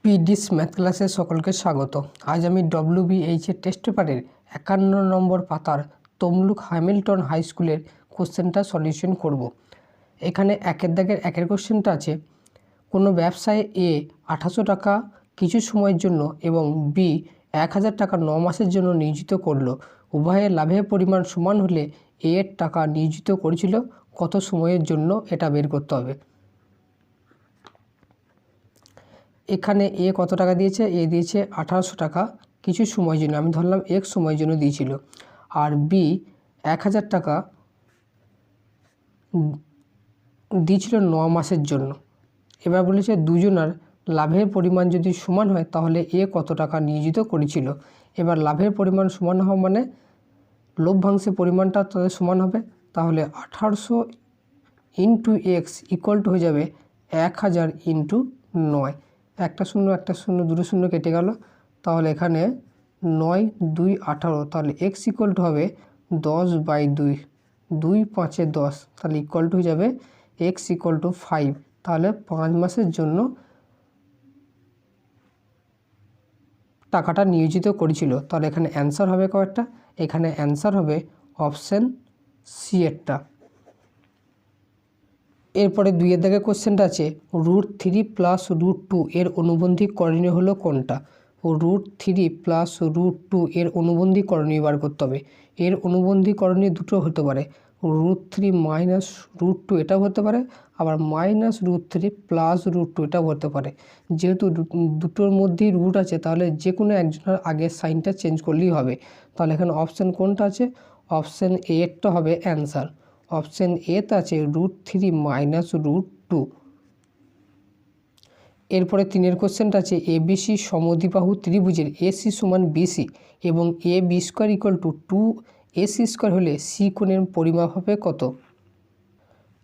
পিডিস math ক্লাসে সকলকে স্বাগত। আজ আমি WBH এর টেস্ট পেপারের 51 নম্বর পাতার তমলুক হ্যামিল্টন হাই স্কুলের কোশ্চেনটা সলিউশন করব। এখানে একের দাগের একের কোশ্চেনটা আছে, কোনো ব্যবসায় এ 2800 টাকা কিছু সময়ের জন্য এবং বি 1000 টাকা 9 মাসের জন্য নিয়োজিত করলো। উভয়ের লাভের পরিমাণ সমান হলে এ এর টাকা নিয়োজিত করেছিল কত সময়ের জন্য, এটা বের করতে হবে। এখানে এ কত টাকা দিয়েছে, এ দিয়েছে 1800 টাকা কিছু সময়ের জন্য, আমি ধরলাম এক সময়ের জন্য দিয়েছিল। আর বি 1000 টাকা দিয়েছিল 9 মাসের জন্য। এবার বলেছে দুজনার লাভের পরিমাণ যদি সমান হয় তাহলে এ কত টাকা নিয়োজিত করেছিল। এবার লাভের পরিমাণ সমান হওয়া মানে লভ্যাংশের পরিমাণটা তাদের সমান হবে, তাহলে 1800 ইন্টু এক্স ইকুয়াল টু হয়ে যাবে 1000 ইন্টু 9। একটা শূন্য দুটো শূন্য কেটে গেল, তাহলে এখানে 9 2 18, তাহলে এক্স ইকুয়াল টু হবে 10/2, 2 5 10, তাহলে ইকুয়াল টু হয়ে যাবে এক্স ইকুয়াল টু 5। তাহলে 5 মাসের জন্য টাকাটা নিয়োজিত করেছিল। তাহলে এখানে অ্যান্সার হবে কয়েকটা, এখানে অ্যান্সার হবে অপশান সি এরটা। এরপরে দুইয়ের দাগে কোশ্চেনটা আছে, √3 + √2 এর অনুবন্ধী করণীয় হলো কোনটা। ও √3 + √2 এর অনুবন্ধী করণীয় বার করতে হবে। এর অনুবন্ধী করণীয় দুটো হতে পারে, √3 - √2 এটাও হতে পারে, আবার -√3 + √2 এটাও হতে পারে। যেহেতু দুটোর মধ্যেই রুট আছে, তাহলে যে কোনো একজনের আগের সাইনটা চেঞ্জ করলেই হবে। তাহলে এখানে অপশান কোনটা আছে, অপশান এ এরটা হবে অ্যান্সার। অপশান এতে আছে √3 - √2। এরপরে তিনের কোশ্চেনটা আছে, ABC সমদ্বিবাহু ত্রিভুজের AC সমান BC এবং AB² = 2AC² হলে সি কোণের পরিমাপ হবে কত।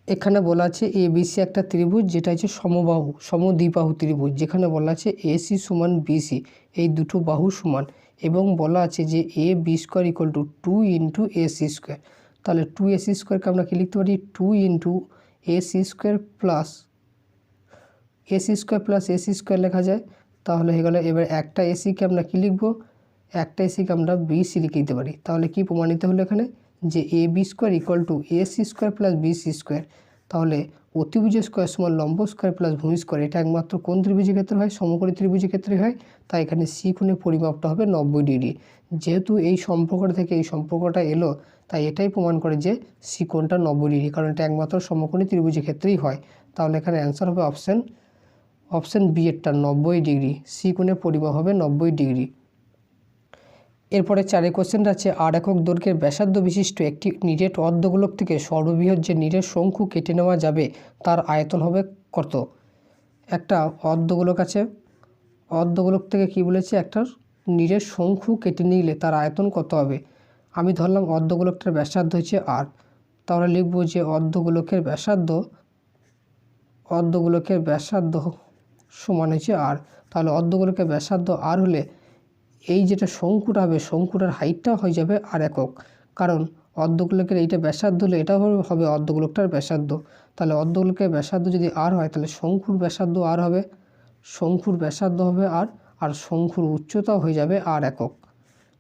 এখানে বলা আছে ABC একটা ত্রিভুজ যেটা হচ্ছে সমদ্বিবাহু ত্রিভুজ, যেখানে বলা আছে AC সমান BC, এই দুটো বাহু সমান, এবং বলা আছে যে AB² = 2 × AC²। তাহলে 2AC² আমরা কি লিখতে পারি, 2 × AC² plus AC² plus AC² লেখা যায়। তাহলে হয়ে গেল, এবার একটা এসিকে আমরা কি লিখব, একটা এসিকে আমরা BC লিখে দিতে পারি। তাহলে কি প্রমাণিত হলো এখানে, যে AB² = AC² প্লাস BC²। তাহলে অতিভুজের স্কয়ার সমান লম্ব স্কয়ার প্লাস ভূমি স্কয়ার, এটা একমাত্র কোন ত্রিভুজের ক্ষেত্রে হয়, সমকোণী ত্রিভুজের ক্ষেত্রে হয়। তাই এখানে সি কোণের পরিমাপটা হবে 90 ডিগ্রি। যেহেতু এই সম্পর্কটা থেকে এই সম্পর্কটা এলো, তাই এটাই প্রমাণ করে যে সি কোণটা 90 ডিগ্রি, কারণ এটা একমাত্র সমকোণী ত্রিভুজের ক্ষেত্রেই হয়। তাহলে এখানে অ্যান্সার হবে অপশান বি এরটা 90 ডিগ্রি, সি কোণের পরিমাপ হবে 90 ডিগ্রি। এরপরে চারের কোশ্চেনটা আছে, 8 একক দৈর্ঘ্যের ব্যাসার্ধ বিশিষ্ট একটি নিরেট অর্ধগোলক থেকে সর্ববৃহৎ যে নিরেট শঙ্কু কেটে নেওয়া যাবে তার আয়তন হবে কত। একটা অর্ধগোলক আছে, অর্ধগোলক থেকে কি বলেছে, একটা নিরেট শঙ্কু কেটে নিলে তার আয়তন কত হবে। আমি ধরলাম অর্ধগোলকটার ব্যাসার্ধ হচ্ছে আর, তাহলে লিখব যে অর্ধগোলকের ব্যাসার্ধ সমান হচ্ছে আর। তাহলে অর্ধগোলকের ব্যাসার্ধ আর হলে এই যেটা শঙ্কুটা হবে, শঙ্কুটার হাইটটা হয়ে যাবে আর একক, কারণ অর্ধগোলকের এইটা ব্যাসার্ধ হলে এটা হবে অর্ধগোলকটার ব্যাসার্ধ। তাহলে অর্ধগোলকের ব্যাসার্ধ যদি আর হয়, তাহলে শঙ্কুর ব্যাসার্ধ আর হবে, শঙ্কুর ব্যাসার্ধ হবে আর শঙ্কুর উচ্চতাও হয়ে যাবে আর একক।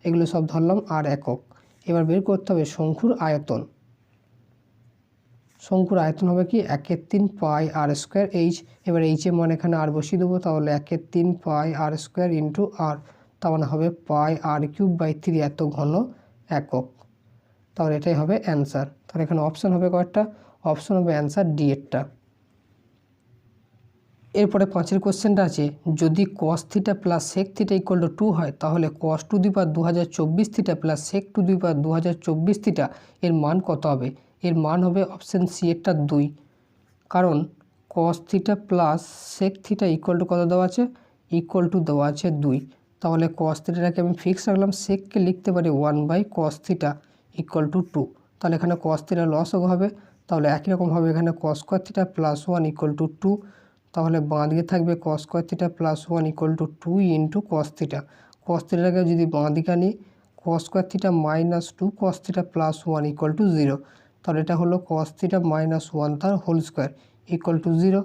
এগুলো সব ধরলাম আর একক। এবার বের করতে হবে শঙ্কুর আয়তন। শঙ্কুর আয়তন হবে কি, 1/3 পাই r² h। এবার এইচের মান এখানে আর বসিয়ে দেবো, তাহলে 1/3 পাই r² ইন্টু আর, তার মানে হবে পাই r³/3 এত ঘন একক। তাহলে এটাই হবে অ্যান্সার। তাহলে এখানে অপশান হবে কয়েকটা, অপশান হবে অ্যান্সার ডি এরটা। এরপরে পাঁচের কোশ্চেনটা আছে, যদি cos θ + sec θ = 2 হয় তাহলে cos to the power 2024 θ + sec to the power 2024 θ এর মান কত হবে। এর মান হবে অপশান সি এরটা 2, কারণ cos θ + sec θ = কত দেওয়া আছে, দেওয়া আছে 2। তাহলে cos θটাকে আমি ফিক্স রাখলাম, secকে লিখতে পারি 1/cos θ = 2। তাহলে এখানে cos θ লসও হবে, তাহলে একই রকমভাবে এখানে cos² θ + 1 = 2। তাহলে বাঁ দিকে থাকবে cos² θ + 1 = 2 × cos θ। cos θটাকে যদি বাঁ দিকে আনি, cos² θ - 2 cos θ + 1 = 0। তাহলে এটা হলো cos θ - 1 তার হোল স্কোয়ার = 0।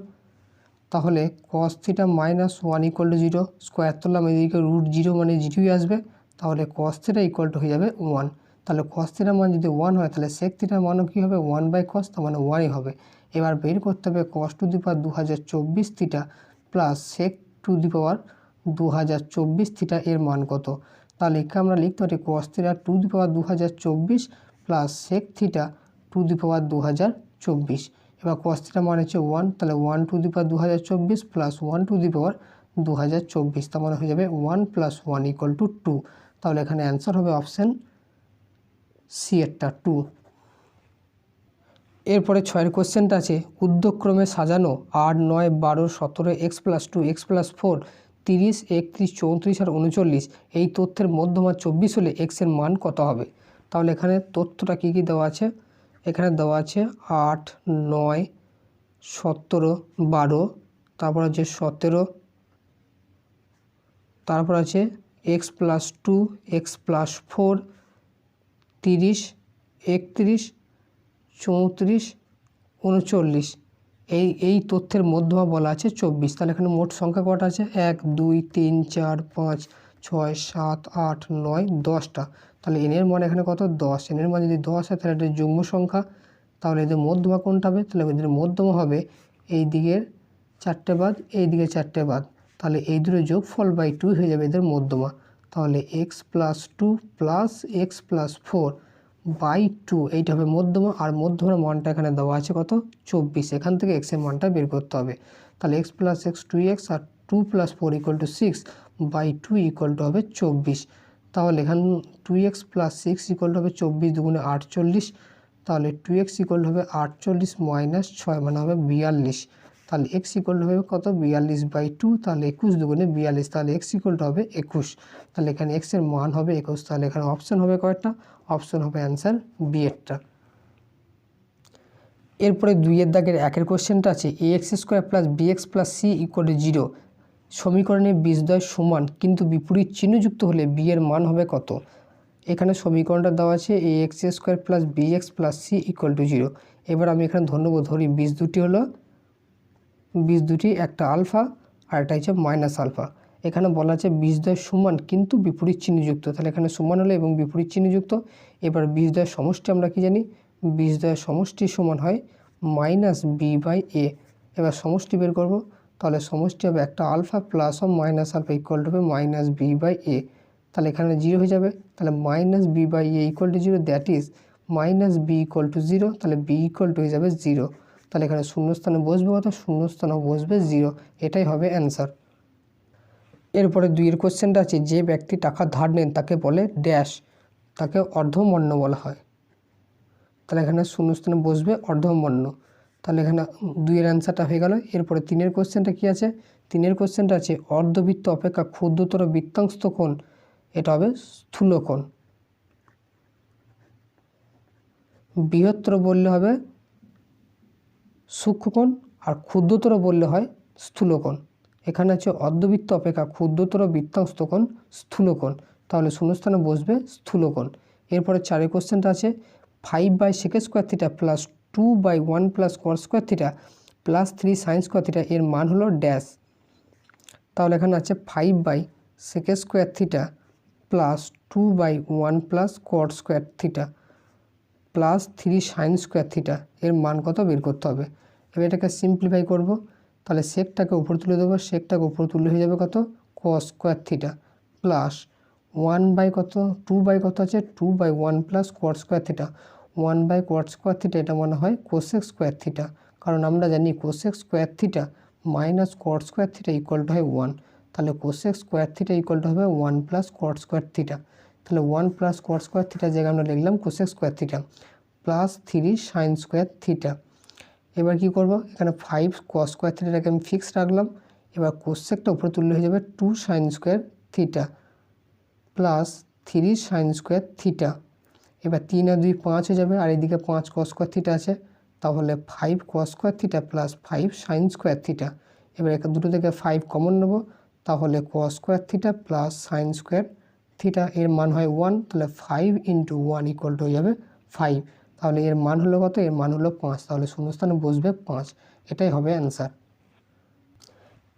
তাহলে cos theta minus 1 equal to 0, square তুললাম এদিকে √0 মানে 0ই আসবে, তাহলে cos থিটা ইকুয়াল টু হয়ে যাবে 1। তাহলে cos থিটার মান যদি 1 হয় তাহলে sec থিটার মানও কী হবে 1/cos, তার মানে 1ই হবে। এবার বের করতে হবে cos to the power 2024 theta plus sec to the power 2024 theta এর মান কত। তাহলে এখানে আমরা লিখতে পারি cos theta to the power 2024 plus sec theta to the power 2024। এবার cos থিটা মান হচ্ছে 1, তাহলে 1 to the power 2024 plus 1 to the power 2024, তার মানে হয়ে যাবে 1 প্লাস 1 ইকুয়াল টু 2। তাহলে এখানে অ্যান্সার হবে অপশান সি এরটা 2। এরপরে 6এর কোশ্চেনটা আছে উদ্যোগক্রমে সাজানো 8, 9, 12, 17, x+2, x+4, 30, 31, 34 আর 39 এই তথ্যের মধ্যমা 24 হলে x এর মান কত হবে। তাহলে এখানে তথ্যটা কী কী দেওয়া আছে, এখানে দেওয়া আছে 8, 9, 17, 12, তারপর আছে 17, তারপর আছে x+2, x+4, 30, 31, 34, 39 এই তথ্যের মধ্যমা বলা আছে 24। তাহলে এখানে মোট সংখ্যা কটা আছে 1, 2, 3, 4, 5, 6, 7, 8, 9, 10টা। তাহলে এনের মান এখানে কত 10, এনের মান যদি 10 হয় তাহলে এটা যুগ্ম সংখ্যা, তাহলে এদের মধ্যমা কোনটা হবে, তাহলে এদের মধ্যমা হবে এই দিকের 4টে বাদ এই দিকে 4টে বাদ, তাহলে এই দুটো যোগফল বাই 2 হয়ে যাবে এদের মধ্যমা। তাহলে x+2 প্লাস x+4 বাই 2 এইটা হবে মধ্যমা, আর মধ্যমার মানটা এখানে দেওয়া আছে কত 24, এখান থেকে x এর মানটা বের করতে হবে। তাহলে x প্লাস x 2x আর 2 plus 4 equal to 6 by 2 equal to হবে 24। তাহলে এখানে 2x প্লাস 6 ইকুয়াল টু হবে 24 দুগুণে 48, তাহলে 2x ইকুয়াল টু হবে 48 মাইনাস 6 মানে হবে 42। তাহলে x ইকুয়াল টু হবে কত 42 বাই 2, তাহলে 21 দুগুণে 42, তাহলে x ইকুয়াল টু হবে 21। তাহলে এখানে x এর মান হবে 21, তাহলে এখানে অপশান হবে কয়টা, অপশান হবে অ্যান্সার বি এরটা। এরপরে 2-এর দাগের 1-এর কোশ্চেনটা আছে ax² plus bx plus c equal to 0 সমীকরণে বীজদ্বয় সমান কিন্তু বিপরীত চিহ্নযুক্ত হলে b এর মান হবে কত। এখানে সমীকরণটা দেওয়া আছে ax² plus bx plus c equal to 0। এবার আমি এখানে ধরি বীজ দুটি একটা আলফা আর একটা হচ্ছে মাইনাস আলফা। এখানে বলা আছে বীজদ্বয় সমান কিন্তু বিপরীত চিহ্নযুক্ত, তাহলে এখানে সমান হলে এবং বিপরীত চিহ্নযুক্ত। এবার বীজদ্বয়ের সমষ্টি আমরা কি জানি, বীজদ্বয়ের সমষ্টি সমান হয় মাইনাস বি বাই এ। এবার সমষ্টি বের করব, তাহলে সমষ্টি হবে একটা আলফা প্লাস ও মাইনাস আলফা ইকুয়াল টু হবে মাইনাস বি বাই এ। তাহলে এখানে 0 হয়ে যাবে, তাহলে minus B by A equal to 0, that is minus B equal to 0, তাহলে বি ইকুয়াল টু হয়ে যাবে 0। তাহলে এখানে শূন্যস্থানে বসবে কত, শূন্যস্থানে বসবে 0, এটাই হবে অ্যান্সার। এরপরে 2-এর কোশ্চেনটা আছে যে ব্যক্তি টাকা ধার নেন তাকে বলে ড্যাশ, তাকে অর্ধমন্য বলা হয়। তাহলে এখানে শূন্যস্থানে বসবে অর্ধমন্য, তাহলে এখানে 2-এর অ্যান্সারটা হয়ে গেল। এরপরে 3-এর কোশ্চেনটা কী আছে, 3-এর কোশ্চেনটা আছে অর্ধবৃত্ত অপেক্ষা ক্ষুদ্রতর বৃত্তাংশ কোণ, এটা হবে স্থূলকোণ। বৃহত্তর বললে হবে সূক্ষ্মকোণ আর ক্ষুদ্রতর বললে হয় স্থূলকোণ। এখানে আছে অর্ধবৃত্ত অপেক্ষা ক্ষুদ্রতর বৃত্তাংশ কোণ স্থূলকোণ, তাহলে শূন্যস্থানে বসবে স্থূলকোণ। এরপরে 4-এর কোশ্চেনটা আছে 5/sec² theta plus 2/1 plus cos² theta plus 3 sin² theta এর মান হলো ড্যাশ। তাহলে এখানে আছে 5/sec² theta plus 2/1 plus cos² theta plus 3 sin² theta এর মান কত বের করতে হবে। এবার এটাকে সিম্পলিফাই করব, তাহলে সেকটাকে উপর তুলে দেবো, সেকটাকে উপর তুলে হয়ে যাবে কত cos² থিটা প্লাস 1 কত 2 কত আছে 2/1 plus cos² theta 1/cos² theta, এটা মনে হয় cosec² থিটা, কারণ আমরা জানি cosec² theta minus cos² theta equal to হয় 1, তাহলে cosec² থিটা ইকুয়াল টু হবে 1 প্লাস cos² থিটা। তাহলে 1 প্লাস cos² থিটা জায়গায় আমরা লিখলাম cosec² theta plus 3 sin² theta. এবার কি করব, এখানে 5 cos² থিটাটাকে আমি ফিক্স রাখলাম। এবার কোসেকটা উপরে তুললে হয়ে যাবে 2 sin² theta plus 3 sin² theta. এবার 3 আর 2 5 হয়ে যাবে, আর এদিকে 5 cos² থিটা আছে, তাহলে 5 cos² theta plus 5 sin² theta. এবার এখানে দুটো থেকে 5 কমন নেব, তাহলে cos² theta plus sin² theta এর মান হয় 1, তাহলে 5 × 1 ইকুয়াল টু হয়ে যাবে 5। তাহলে এর মান হলো কত, এর মান হলো 5, তাহলে শূন্যস্থানে বসবে 5, এটাই হবে অ্যান্সার।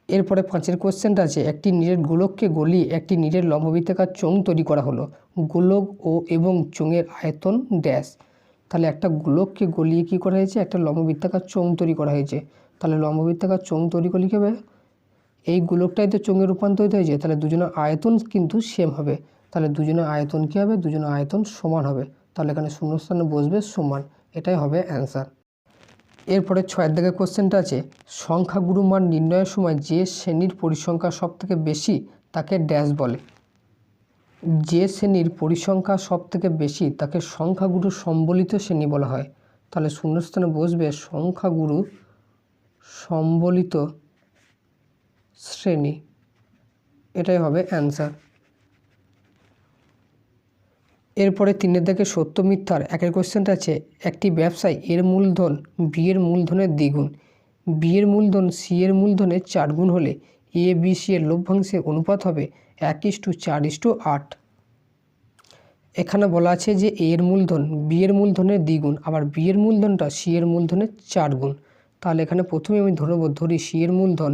এরপরে 5 কোশ্চেনটা আছে, একটি নীরের গোলককে গলিয়ে একটি নীরের লম্ববৃত্তাকার চোঙ তৈরি করা হলো। গোলক ও এবং চোঙের আয়তন ড্যাশ। তাহলে একটা গোলককে গলিয়ে কী করা হয়েছে, একটা লম্ববৃত্তাকার চোঙ তৈরি করা হয়েছে। তাহলে লম্ববৃত্তাকার চোঙ তৈরি করলে কী হবে, এই গোলকটাই তো চোঙে রূপান্তরিত হয়েছে, তাহলে দুজনের আয়তন কিন্তু সেম হবে। তাহলে দুজনের আয়তন কী হবে, দুজনের আয়তন সমান হবে। তাহলে এখানে শূন্যস্থানে বসবে সমান, এটাই হবে অ্যান্সার। এরপরে 6 দাগের কোশ্চেনটা আছে, সংখ্যাগুরু মান নির্ণয়ের সময় যে শ্রেণীর পরিসংখ্যা সবথেকে বেশি তাকে ড্যাশ বলে। যে শ্রেণীর পরিসংখ্যা সবথেকে বেশি তাকে সংখ্যাগুরু সম্বলিত শ্রেণী বলা হয়। তাহলে শূন্যস্থানে বসবে সংখ্যাগুরু সম্বলিত শ্রেণী, এটাই হবে অ্যান্সার। এরপরে 3 দাগে সত্য মিথ্যার 1 কোশ্চেনটা আছে, একটি ব্যবসায় এর মূলধন বি এর মূলধনের দ্বিগুণ, বি এর মূলধন সি এর মূলধনের 4 গুণ হলে এ বি সি এর লভ্যাংশের অনুপাত হবে 1:4:8। এখানে বলা আছে যে এ এর মূলধন বি এর মূলধনের দ্বিগুণ, আবার বি এর মূলধনটা সি এর মূলধনের 4 গুণ। তাহলে এখানে প্রথমে আমি ধরি সি এর মূলধন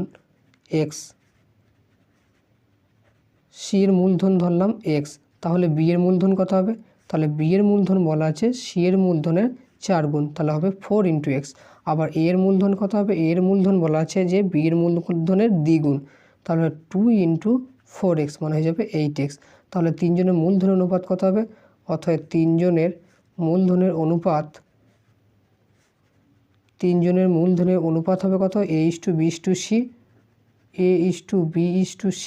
এক্স, সি এর মূলধন ধরলাম এক্স, তাহলে বি এর মূলধন কত হবে, তাহলে বি এর মূলধন বলা আছে সি এর মূলধনের 4 গুণ, তাহলে হবে 4 × x। আবার এ এর মূলধন কত হবে, এ এর মূলধন বলা আছে যে বি এর মূলধনের দ্বিগুণ, তাহলে 2 × 4x মানে হয়ে যাবে 8x। তাহলে তিনজনের মূলধনের অনুপাত কত হবে, অর্থাৎ তিনজনের মূলধনের অনুপাত হবে কত, a:b:c, a:b:c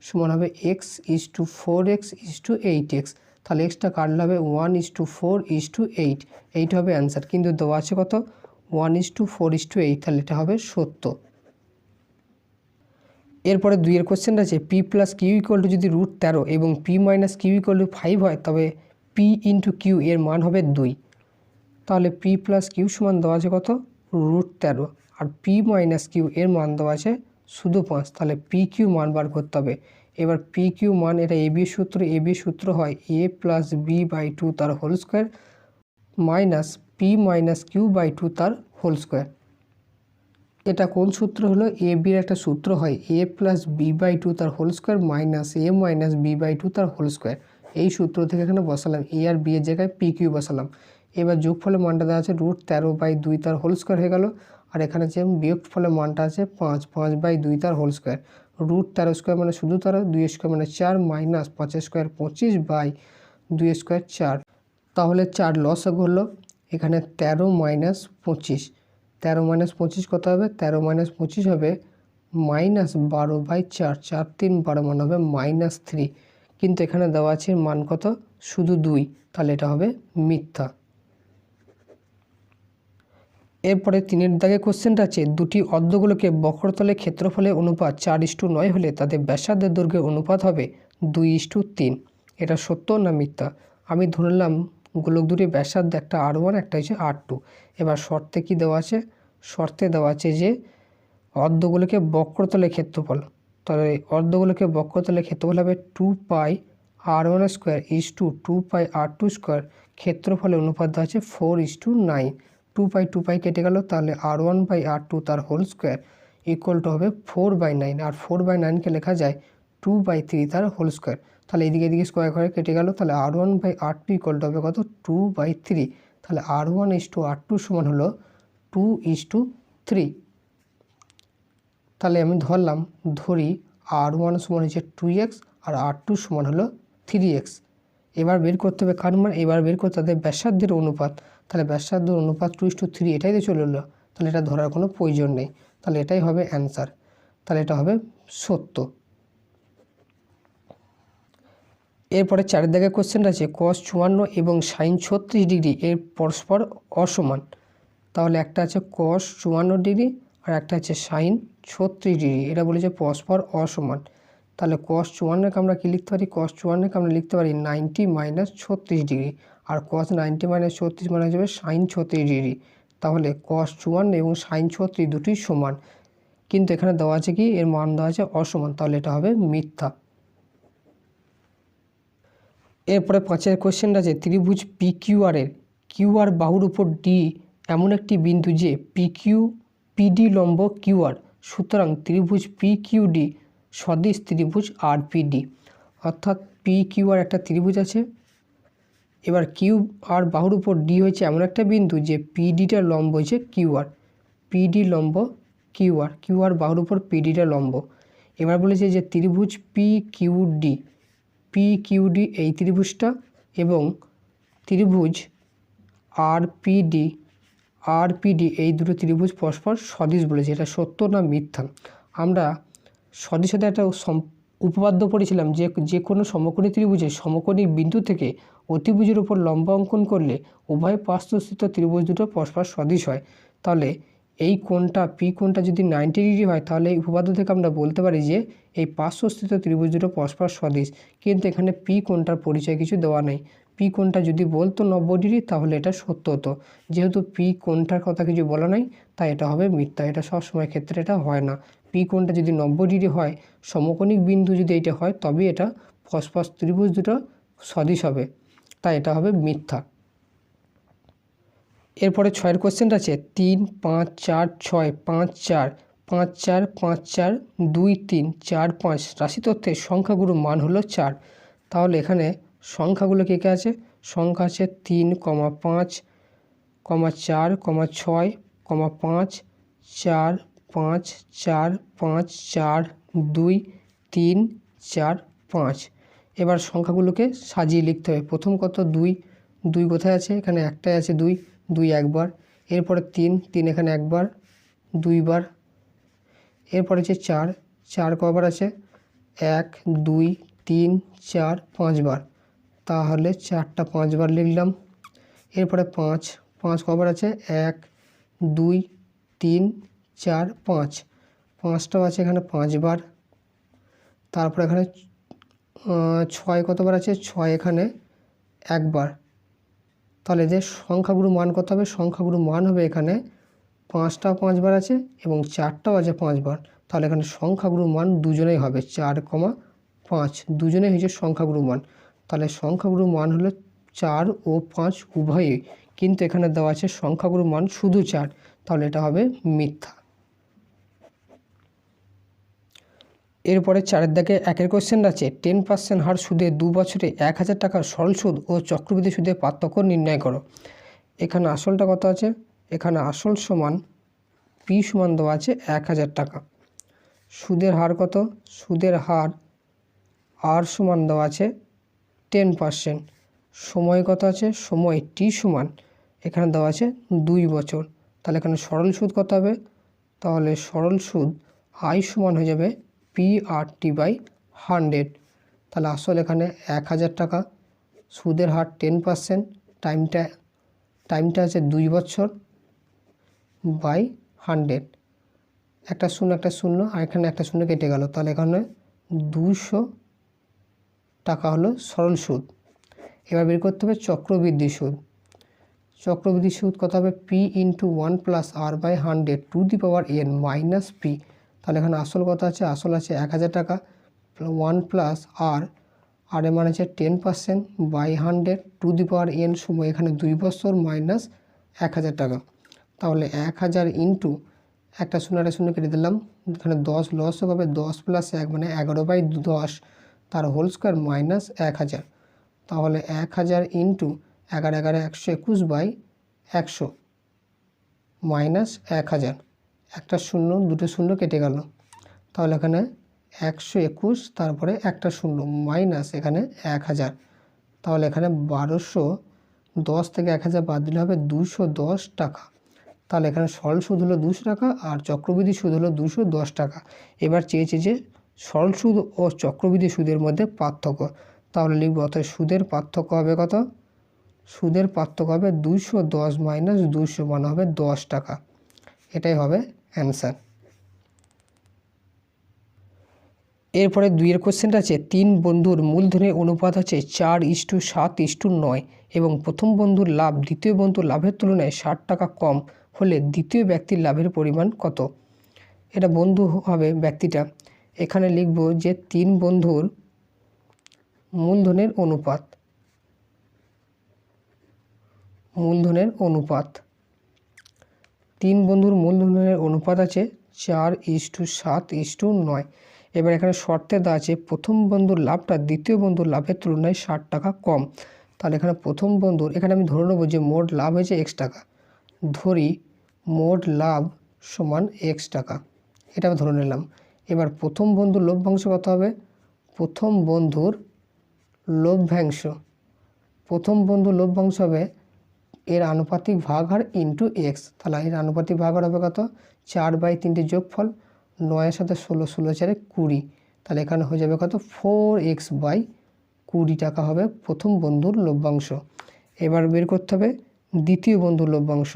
সমান হবে x:4x:8x। তাহলে এক্সটা কাটলে হবে 1:4:8, এইটা হবে অ্যান্সার। কিন্তু দেওয়া আছে কত 1:4:8, তাহলে এটা হবে সত্য। এরপরে 2 কোশ্চেনটা আছে, p + q = যদি √13 এবং p - q = 5 হয় তবে p × q এর মান হবে 2। তাহলে p + q সমান দেওয়া আছে কত √13, আর p - q এর মান দেওয়া আছে শুধু 5। তাহলে পি কিউ মান বার করতে হবে। এবার পি কিউ মান, এটা এ বি সূত্র হয় a + b/2 তার whole square minus p - q/2 তার হোল স্কোয়ার। এটা কোন সূত্র হলো, এ বির একটা সূত্র হয় a + b/2 তার whole square minus a - b/2 তার হোল স্কোয়ার। এই সূত্র থেকে এখানে বসালাম a আর b এর জায়গায় পি কিউ বসালাম। এবার যোগফলের মানটা দেওয়া আছে √13/2 তার হোল স্কোয়ার হয়ে গেল, আর এখানে যে বিয়োগফলের মানটা আছে 5/2 তার হোল স্কোয়ার। √13² মানে শুধু 13, 2² মানে 4, মাইনাস 5² 25/2² 4। তাহলে 4 লসাগু হলো, এখানে 13 - 25, 13 - 25 কত হবে, 13 - 25 হবে -12/4, 4 3 12 মান হবে -3। কিন্তু এখানে দেওয়া আছে মান কত শুধু 2, তাহলে এটা হবে মিথ্যা। এরপরে 3 দাগে কোশ্চেনটা আছে, দুটি অর্ধগোলকের বক্রতলের ক্ষেত্রফলের অনুপাত 4:9 হলে তাদের ব্যাসার্ধের দৈর্ঘ্যের অনুপাত হবে 2:3। এটা সত্য না মিথ্যা। আমি ধরলাম গোলক দুটির ব্যাসার্ধ একটা R1 একটা হচ্ছে R2। এবার শর্তে কি দেওয়া আছে, শর্তে দেওয়া আছে যে অর্ধগোলকের বক্রতলের ক্ষেত্রফল, তাহলে অর্ধগোলকের বক্রতলের ক্ষেত্রফল হবে 2πr1² 2πr2²। ক্ষেত্রফলের অনুপাত দেওয়া আছে 4:9। 2π কেটে গেল, তাহলে r1/r2 তার হোল স্কোয়ার = হবে 4/9, আর 4/9কে লেখা যায় 2/3 তার হোল স্কোয়ার। তাহলে এদিকে স্কোয়ার করে কেটে গেল, তাহলে r1/r2 = হবে কত 2/3। তাহলে r1:r2 সমান হলো 2:3। তাহলে আমি ধরি r1 সমান হচ্ছে 2x আর r2 সমান হলো 3x। এবার বের করতে হবে কার মান, এবার বের করতে হবে ব্যাসার্ধের অনুপাত। তাহলে ব্যাসার্ধের অনুপাত 2:3, এটাই তো চলে এলো, তাহলে এটা ধরার কোনো প্রয়োজন নেই। তাহলে এটাই হবে অ্যান্সার, তাহলে এটা হবে সত্য। এরপরে 4 দাগের কোশ্চেনটা আছে, cos 54 এবং sin 36 ডিগ্রি এর পরস্পর অসমান। তাহলে একটা আছে cos 54 ডিগ্রি আর একটা আছে sin 36 ডিগ্রি, এটা বলেছে পরস্পর অসমান। তাহলে cos 54কে আমরা কি লিখতে পারি, cos 54কে আমরা লিখতে পারি 90 - 36 ডিগ্রি, আর cos 90 - 36 মানে হয়ে যাবে sin 36 ডিগ্রি। তাহলে cos 54 এবং sin 36 দুটোই সমান, কিন্তু এখানে দেওয়া আছে কি এর মান দেওয়া আছে অসমান, তাহলে এটা হবে মিথ্যা। এরপরে 5 কোশ্চেনটা আছে, ত্রিভুজ PQR এর QR বাহুর উপর D এমন একটি বিন্দু যে PQ PD লম্ব QR সুতরাং ত্রিভুজ PQD সদিশ ত্রিভুজ RPD। অর্থাৎ PQR একটা ত্রিভুজ আছে, এবার কিউ আর বাহুর উপর ডি হয়েছে এমন একটা বিন্দু যে পিডিটা লম্ব হয়েছে কিউআর, পিডি লম্ব কিউআর, কিউআর বাহুর উপর পিডিটা লম্ব। এবার বলেছে যে ত্রিভুজ পিকিউডি এই ত্রিভুজটা এবং ত্রিভুজ আরপিডি এই দুটো ত্রিভুজ পরস্পর সদিশ বলেছে। এটা সত্য না মিথ্যা? আমরা সদিশতে একটা উপপাদ্য পড়েছিলাম যে কোনো সমকোণী ত্রিভুজের সমকোণী বিন্দু থেকে অতিভুজের উপর লম্ব অঙ্কন করলে উভয় পার্শ্বস্থিত ত্রিভুজ দুটো পরস্পর সদিশ হয়। তাহলে এই কোণটা পি কোণটা যদি 90 ডিগ্রি হয় তাহলে এই উপপাদ্য থেকে আমরা বলতে পারি যে এই পার্শ্বস্থিত ত্রিভুজ দুটো পরস্পর সদিশ। কিন্তু এখানে পি কোণটার পরিচয় কিছু দেওয়া নেই। পি কোণটা যদি বলতো 90 ডিগ্রি তাহলে এটা সত্য হতো। যেহেতু পি কোণটার কথা কিছু বলা নাই তাই এটা হবে মিথ্যা। এটা সবসময় ক্ষেত্রে এটা হয় না। পি কোণটা যদি 90 ডিগ্রি হয়, সমকোণিক বিন্দু যদি এটা হয়, তবে এটা পরস্পর ত্রিভুজ দুটো সদিশ হবে, তাই এটা হবে মিথ্যা। এরপরে 6এর কোশ্চেনটা আছে 3 5 4 6 5 4 5 4 5 4 2 3 4 5 রাশি তথ্যের সংখ্যাগুলোর মান হলো 4। তাহলে এখানে সংখ্যাগুলো কে কে আছে? সংখ্যা আছে 3, 5, 4, 6, 5, 4, 5, 4, 5, 4, 2, 3, 4, 5। এবার সংখ্যাগুলোকে সাজিয়ে লিখতে হবে। প্রথম কত? 2 কোথায় আছে? এখানে একটাই আছে 2 একবার। এরপরে 3 এখানে একবার, 2 বার। এরপরে আছে 4 কবার আছে? 1 2 3 4 5 বার। তাহলে 4টা 5 বার লিখলাম। এরপরে 5 কবার আছে? 1 2 3 4 5, 5টাও আছে এখানে 5 বার। তারপর এখানে 6 কতবার আছে? 6 এখানে একবার। তাহলে যে সংখ্যাগুলোর মান কত হবে? সংখ্যাগুলোর মান হবে এখানে 5টাও 5 বার আছে এবং 4টাও আছে 5 বার। তাহলে এখানে সংখ্যাগুলোর মান দুজনেই হবে 4, 5, দুজনেই হচ্ছে সংখ্যাগুলোর মান। তাহলে সংখ্যাগুলোর মান হলো 4 ও 5 উভয়ই, কিন্তু এখানে দেওয়া আছে সংখ্যাগুলোর মান শুধু 4, তাহলে এটা হবে মিথ্যা। এরপরে 4এর দাগে 1এর কোশ্চেন আছে 10% হার সুদে 2 বছরে 1000 টাকার সরল সুদ ও চক্রবৃদ্ধি সুদের পার্থক্য নির্ণয় করো। এখানে আসলটা কত আছে? এখানে আসল সমান পি সমান দেওয়া আছে 1000 টাকা। সুদের হার কত? সুদের হার আর সমান দেওয়া আছে 10%। সময় কত আছে? সময় টি সমান এখানে দেওয়া আছে 2 বছর। তাহলে এখানে সরল সুদ কত হবে? তাহলে সরল সুদ আই সমান হয়ে যাবে PRT/100। তাহলে আসল এখানে 1000 টাকা, সুদের হার 10%, টাইমটা আছে 2 বছর বাই 100। একটা শূন্য আর এখানে একটা শূন্য কেটে গেল, তাহলে এখানে 200 টাকা হলো সরল সুদ। এবার বের করতে হবে চক্রবৃদ্ধি সুদ। চক্রবৃদ্ধি সুদ কত হবে? P × 1 + R/100 two the power n minus P. তাহলে এখানে আসল কত আছে? আসল আছে 1000 টাকা, 1 + R, আর এর মান আছে 10% by 100 to the power n সময় এখানে 2 বছর মাইনাস 1000 টাকা। তাহলে 1000 ইন্টু একটা শূন্য কেটে দিলাম, এখানে 10 লস হবে, 10 + 1 মানে 11/10 তার হোল স্কোয়ার মাইনাস 1000। তাহলে 1000 ইন্টু 11 11 121/100 মাইনাস 1000। একটা শূন্য, দুটো শূন্য কেটে গেল, তাহলে এখানে 121, তারপরে একটা শূন্য মাইনাস এখানে 1000। তাহলে এখানে 1210 থেকে 1000 বাদ দিলে হবে 210 টাকা। তাহলে এখানে সরল সুদ হলো 200 টাকা আর চক্রবৃদ্ধি সুদ হলো 210 টাকা। এবার চেয়েছে যে সরল সুদ ও চক্রবৃদ্ধি সুদের মধ্যে পার্থক্য। তাহলে লিখব অর্থাৎ সুদের পার্থক্য হবে কত? সুদের পার্থক্য হবে 210 মাইনাস 200 মানে হবে 10 টাকা। এটাই হবে অ্যান্সার। এরপরে 2এর কোশ্চেনটা আছে 3 বন্ধুর মূলধনের অনুপাত হচ্ছে 4:7:9 এবং প্রথম বন্ধুর লাভ দ্বিতীয় বন্ধুর লাভের তুলনায় 60 টাকা কম হলে দ্বিতীয় ব্যক্তির লাভের পরিমাণ কত? এটা বন্ধু হবে ব্যক্তিটা। এখানে লিখব যে 3 বন্ধুর মূলধনের অনুপাত, 3 বন্ধুর মূলধনের অনুপাত আছে 4:7:9। এবার এখানে শর্তে দেওয়া আছে প্রথম বন্ধুর লাভটা দ্বিতীয় বন্ধুর লাভের তুলনায় 60 টাকা কম। তাহলে এখানে প্রথম বন্ধুর, এখানে আমি ধরে নেবো যে মোট লাভ হয়েছে x টাকা, ধরি মোট লাভ সমান x টাকা, এটা আমি ধরে নিলাম। এবার প্রথম বন্ধুর লভ্যাংশ কত হবে? প্রথম বন্ধুর লভ্যাংশ হবে এর আনুপাতিক ভাগহার ইন্টু এক্স। তাহলে এর আনুপাতিক ভাগহার হবে কত? 4/3 যোগফল 9-এর সাথে 16, 16-4 20। তাহলে এখানে হয়ে যাবে কত? 4x/20 টাকা হবে প্রথম বন্ধুর লভ্যাংশ। এবার বের করতে হবে দ্বিতীয় বন্ধুর লভ্যাংশ।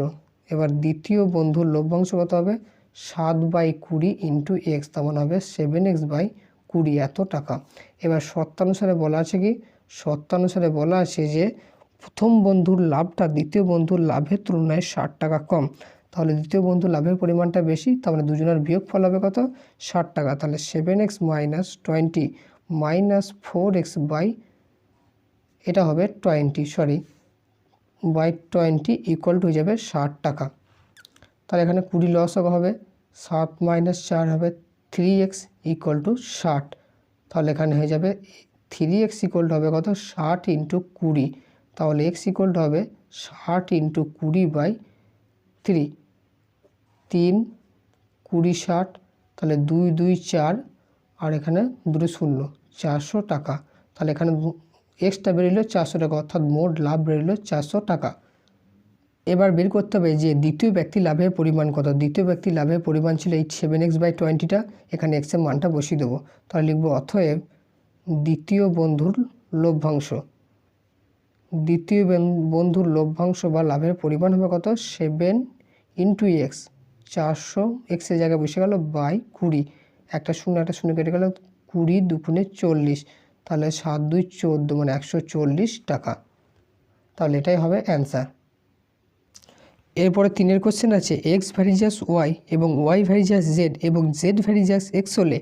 এবার দ্বিতীয় বন্ধুর লভ্যাংশ কত হবে? 7/20 ইন্টু এক্স, তেমন হবে 7x/20 এত টাকা। এবার শর্তানুসারে বলা আছে কি? শর্তানুসারে বলা আছে যে প্রথম বন্ধুর লাভটা দ্বিতীয় বন্ধুর লাভের তুলনায় 60 টাকা কম। তাহলে দ্বিতীয় বন্ধুর লাভের পরিমাণটা বেশি, তাহলে দুজনের বিয়োগফল হবে কত? 60 টাকা। তাহলে 7x - 20 - 4x এটা হবে 20 হয়ে যাবে 60 টাকা। তাহলে এখানে 20 লস হবে, 7 - 4 হবে 3x = 60। তাহলে এখানে হয়ে যাবে 3x হবে কত? 60 × 20। তাহলে x হবে 60 × 20/3, 3 20 60, তাহলে 2 2 4, আর এখানে 2 0, 400 টাকা। তাহলে এখানে এক্সটা বেরোল 400 টাকা, অর্থাৎ মোট লাভ বেরোল 400 টাকা। এবার বের করতে হবে যে দ্বিতীয় ব্যক্তি লাভের পরিমাণ কত। দ্বিতীয় ব্যক্তি লাভের পরিমাণ ছিল এই 7x/20টা, এখানে x এর মানটা বসিয়ে দেবো। তাহলে লিখব অতএব দ্বিতীয় বন্ধুর লভ্যাংশ। দ্বিতীয় বন্ধুর লভ্যাংশ বা লাভের পরিমাণ হবে কত? 7 × x, 400 x এর জায়গায় বসে গেল বাই 20, একটা শূন্য কেটে গেল, 20 × 2 = 40, তাহলে 7 2 14 মানে 140 টাকা। তাহলে এটাই হবে অ্যান্সার। এরপরে 3-এর কোশ্চেন আছে x ভার্সেস y এবং y ভার্সেস z এবং z ভার্সেস x হলে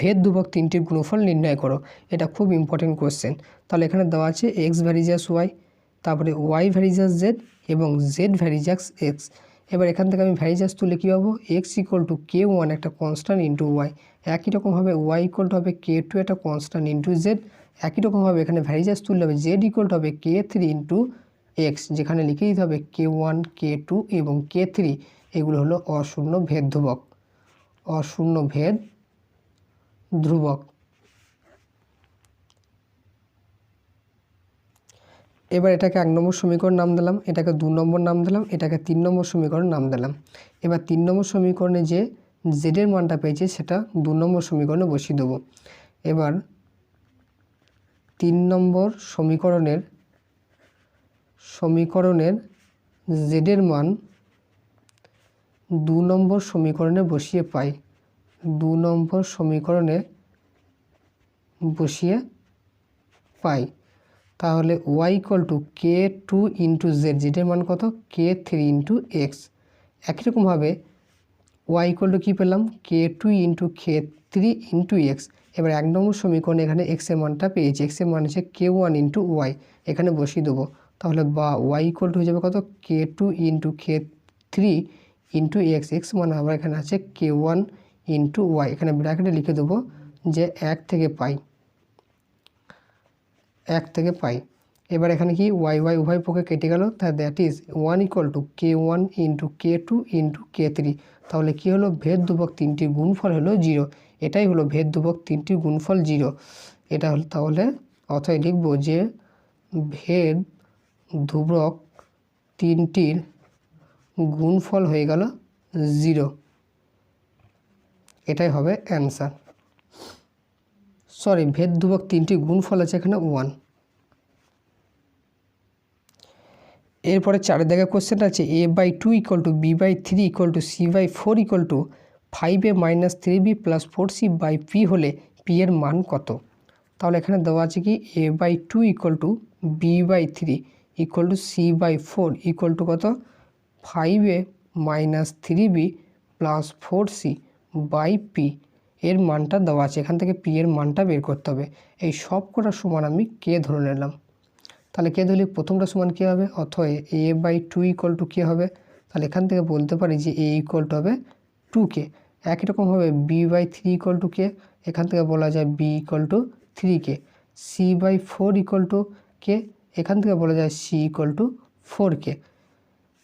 ভেদ ধ্রুবক তিনটির গুণফল নির্ণয় করো। এটা খুব ইম্পর্টেন্ট কোশ্চেন। তাহলে এখানে দেওয়া আছে x ভার্সেস y, তারপরে y ভার্সেস z এবং z ভার্সেস x। এবার এখান থেকে আমি ভার্সেস তুলে কী পাবো? x = k1 একটা কনস্ট্যান্ট ইন্টু y। একই রকমভাবে y হবে k2 একটা কনস্ট্যান্ট ইন্টু z। একই রকমভাবে এখানে ভার্সেস তুললে হবে z হবে k3 ইন্টু x, যেখানে লিখে দিতে হবে k1 k2 এবং k3, এগুলো হলো অশূন্য ভেদ ধ্রুবক। অশূন্য ভেদ ধ্রুবক। এবার এটাকে 1 নম্বর সমীকরণ নাম দিলাম, এটাকে 2 নম্বর নাম দিলাম, এটাকে 3 নম্বর সমীকরণ নাম দিলাম। এবার 3 নম্বর সমীকরণে যে জেডের মানটা পেয়েছে সেটা 2 নম্বর সমীকরণে বসিয়ে দেবো। এবার 3 নম্বর সমীকরণের জেডের মান 2 নম্বর সমীকরণে বসিয়ে পাই। 2 নম্বর সমীকরণে বসিয়ে পাই। তাহলে y = k2 × z, জেডের মান কত? k3 × x। একই রকমভাবে y কী পেলাম? k2 × k3 × x। এবার 1 নম্বর সমীকরণে এখানে x এর মানটা পেয়েছি, x এর মান হচ্ছে k1 × y, এখানে বসিয়ে দেবো। তাহলে বা y হয়ে যাবে কত? k2 × k3 × x, x মানে আবার এখানে আছে k1 × y, এখানে ব্র্যাকেটে লিখে দেবো যে 1 থেকে পাই। এবার এখানে কি y উভয় পক্ষে কেটে গেল, তাই that is 1 = k1 × k2 × k3। তাহলে কি হলো? ভেদ ধ্রুবক তিনটির গুণফল হলো 0। এটাই হলো ভেদ ধ্রুবক তিনটির গুণফল 0। এটা হলো, তাহলে অতএব লিখব যে ভেদ ধ্রুবক তিনটির গুণফল হয়ে গেল 0। এটাই হবে অ্যান্সার। সরি, ভেদ ধ্রুবক তিনটি গুণফল আছে এখানে 1। এরপরে 4 দাগের কোশ্চেনটা আছে a/2 = b/3 = c/4 = 5a - 3b + 4c/p হলে p এর মান কত? তাহলে এখানে দেওয়া আছে কি a/2 = b/3 = c/4 = কত? 5a - 3b + 4c/p এর মানটা দেওয়া আছে। এখান থেকে p এর মানটা বের করতে হবে। এই সব কটা সমান আমি k ধরে নিলাম। তাহলে কে ধরলে প্রথমটা সমান কী হবে? অতএব a/2 = কী হবে? তাহলে এখান থেকে বলতে পারি যে a হবে 2k। একই রকমভাবে b/3 ইকুয়াল টু কে, এখান থেকে বলা যায় b equal to 3k। c/4 equal to K, এখান থেকে বলা যায় c ইকুয়াল টু 4k।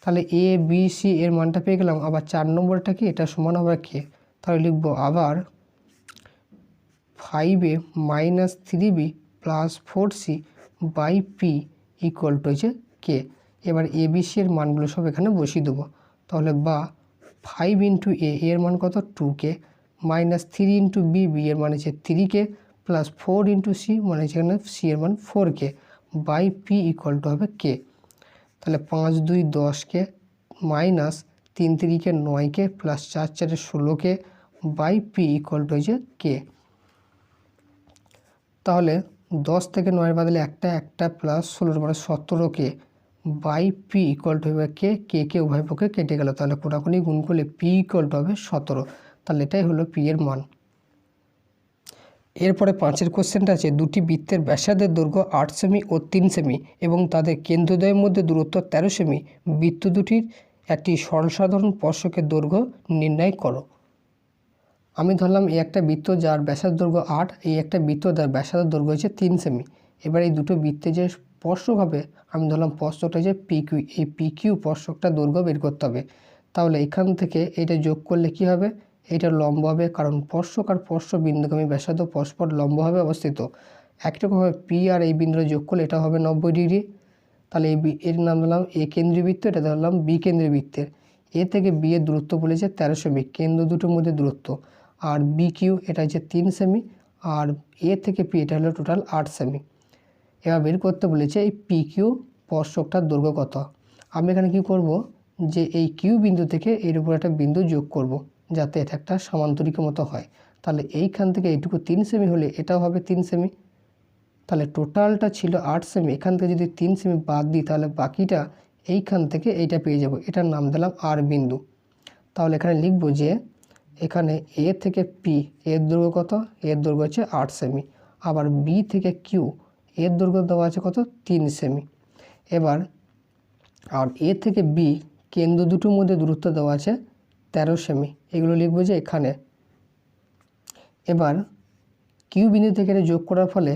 তাহলে এ বি সি এর মানটা পেয়ে গেলাম। আবার 4 নম্বরটা কি, এটা সমান হবে কে। তাহলে লিখব আবার 5a minus 3b plus 4c by P equal to হচ্ছে কে। এবার এ বি সি এর মানগুলো সব এখানে বসিয়ে দেবো। তাহলে বা 5 ইন্টু এর মান কত 2k, মাইনাস 3 ইন্টু বি এর মান হচ্ছে 3k, প্লাস 4 ইন্টু সি মানে হচ্ছে এখানে সি এর মান 4k by P equal to হবে কে। তাহলে 5 2 10k minus 3 3 9k plus 4 4 16k by P equal to হচ্ছে কে। তাহলে 10 থেকে 9 বাদলে একটা প্লাস 16 মানে 17k by P equal to হবে কে উভয় পক্ষে কেটে গেল। তাহলে কোনাকুনি গুণ করলে পি ইকুয়াল টু হবে 17। তাহলে এটাই হলো পি এর মান। এরপরে 5 কোশ্চেনটা আছে, দুটি বৃত্তের ব্যাসার্ধের দৈর্ঘ্য 8 সেমি ও 3 সেমি এবং তাদের কেন্দ্রদ্বয়ের মধ্যে দূরত্ব 13 সেমি। বৃত্ত দুটির একটি সরলসাধারণ স্পর্শকের দৈর্ঘ্য নির্ণয় করো। আমি ধরলাম এই একটা বৃত্ত যার ব্যাসার্ধ দৈর্ঘ্য 8, এই একটা বৃত্ত যার ব্যাসার্ধ দৈর্ঘ্য হচ্ছে 3 সেমি। এবার এই দুটো বৃত্তে যে স্পর্শক হবে, আমি ধরলাম স্পর্শকটা যে পিকিউ, এই পিকিউ স্পর্শকটা দৈর্ঘ্য বের করতে হবে। তাহলে এখান থেকে এটা যোগ করলে কি হবে, এটা লম্ব হবে, কারণ স্পর্শক আর স্পর্শ বিন্দুগামী ব্যাসার্ধ পরস্পর লম্বভাবে অবস্থিত। একরকমভাবে পি আর এই বিন্দুটা যোগ করলে এটা হবে 90 ডিগ্রি। তাহলে এর নাম দিলাম এ কেন্দ্রীয় বৃত্ত, এটা ধরলাম বি কেন্দ্রীয় বৃত্তের। এ থেকে বি এর দূরত্ব বলেছে 13 সেমি, কেন্দ্র দুটোর মধ্যে দূরত্ব। আর বি কিউ এটা হচ্ছে 3 সেমি, আর এ থেকে পি এটা হলো টোটাল 8 সেমি। এবার বের করতে বলেছে এই পি কিউ স্পর্শকটার দৈর্ঘ্য কত। আমি এখানে কি করব, যে এই কিউ বিন্দু থেকে এর উপর একটা বিন্দু যোগ করব, যাতে এটা একটা সমান্তরিকের মতো হয়। তাহলে এইখান থেকে এইটুকু 3 সেমি হলে এটাও হবে 3 সেমি। তাহলে টোটালটা ছিল 8 সেমি, এখান থেকে যদি 3 সেমি বাদ দিই তাহলে বাকিটা এইখান থেকে এইটা পেয়ে যাব। এটার নাম দিলাম আর বিন্দু। তাহলে এখানে লিখব যে এখানে এ থেকে পি এর দৈর্ঘ্য কত, এর দৈর্ঘ্য হচ্ছে 8 সেমি। আবার বি থেকে কিউ এর দৈর্ঘ্য দেওয়া আছে কত 3 সেমি। এবার আর এ থেকে বি কেন্দ্র দুটোর মধ্যে দূরত্ব দেওয়া আছে 13 সেমি। এগুলো লিখব যে এখানে। এবার কিউ বিন্দু থেকে এটা যোগ করার ফলে